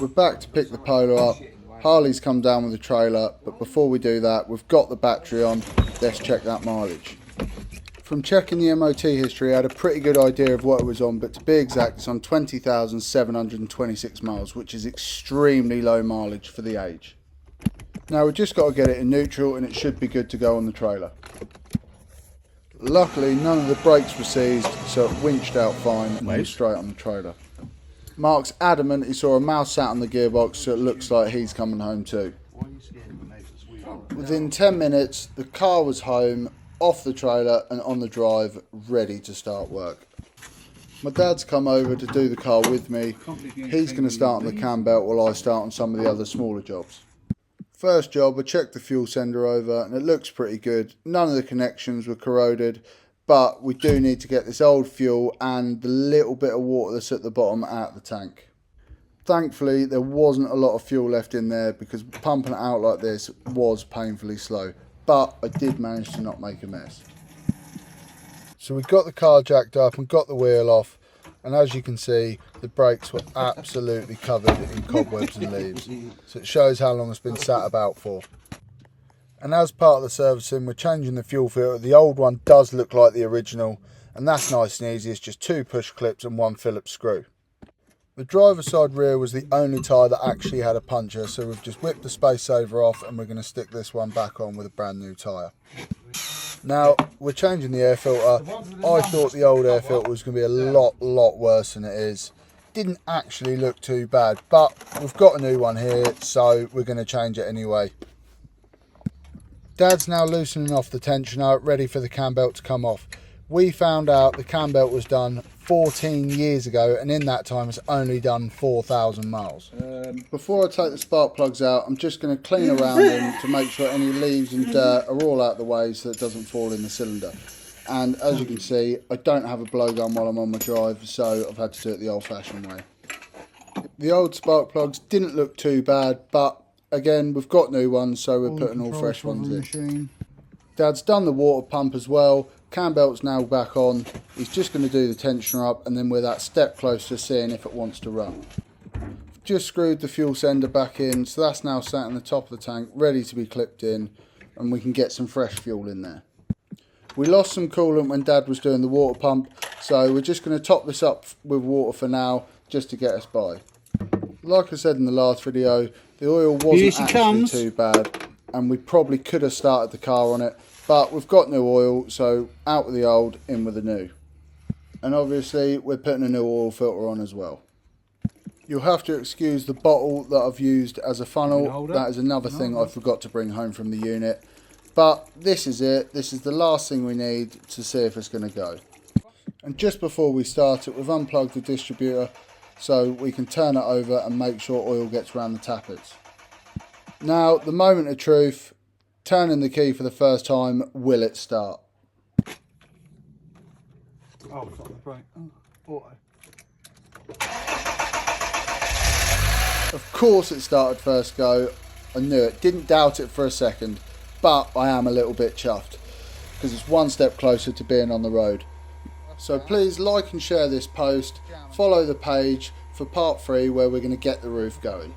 We're back to pick the Polo up. Harley's come down with the trailer, but before we do that, we've got the battery on. Let's check that mileage. From checking the MOT history, I had a pretty good idea of what it was on, but to be exact, it's on 20,726 miles, which is extremely low mileage for the age. Now we've just got to get it in neutral and it should be good to go on the trailer. Luckily, none of the brakes were seized, so it winched out fine and was straight on the trailer. Mark's adamant he saw a mouse sat on the gearbox, so it looks like he's coming home too. Within 10 minutes, the car was home, off the trailer and on the drive, ready to start work. My dad's come over to do the car with me. He's going to start on the cam belt while I start on some of the other smaller jobs. First job, I checked the fuel sender over and it looks pretty good. None of the connections were corroded, but we do need to get this old fuel and the little bit of water that's at the bottom out of the tank. Thankfully, there wasn't a lot of fuel left in there because pumping it out like this was painfully slow, but I did manage to not make a mess. So we got the car jacked up and got the wheel off, and as you can see, the brakes were absolutely covered in cobwebs and leaves, so it shows how long it's been sat about for. And as part of the servicing, we're changing the fuel filter. The old one does look like the original, and that's nice and easy. It's just 2 push clips and 1 Phillips screw. The driver's side rear was the only tyre that actually had a puncture, so we've just whipped the space saver off and we're going to stick this one back on with a brand new tyre. Now, we're changing the air filter. I thought the old air filter was going to be a lot worse than it is. Didn't actually look too bad, but we've got a new one here, so we're going to change it anyway. Dad's now loosening off the tensioner, ready for the cam belt to come off. We found out the cam belt was done 14 years ago, and in that time it's only done 4,000 miles. Before I take the spark plugs out, I'm just going to clean around them to make sure any leaves and dirt are all out the way so it doesn't fall in the cylinder. And as you can see, I don't have a blowgun while I'm on my drive, so I've had to do it the old-fashioned way. The old spark plugs didn't look too bad, but again, we've got new ones, so we're putting all fresh ones in. Dad's done the water pump as well. Cam belt's now back on. He's just going to do the tensioner up, and then we're that step closer to seeing if it wants to run. Just screwed the fuel sender back in, so that's now sat on the top of the tank, ready to be clipped in, and we can get some fresh fuel in there. We lost some coolant when Dad was doing the water pump, so we're just going to top this up with water for now, just to get us by. Like I said in the last video, the oil wasn't actually too bad, and we probably could have started the car on it, but we've got new oil, so out with the old, in with the new. And obviously we're putting a new oil filter on as well. You'll have to excuse the bottle that I've used as a funnel. That is another thing I forgot to bring home from the unit. But this is it. This is the last thing we need to see if it's going to go. And just before we start it, we've unplugged the distributor so we can turn it over and make sure oil gets around the tappets. Now, the moment of truth. Turning the key for the first time, will it start? Oh, it's not the brake. Auto. Of course it started first go. I knew it. Didn't doubt it for a second. But I am a little bit chuffed because it's one step closer to being on the road. So please like and share this post. Follow the page for part 3 where we're going to get the roof going.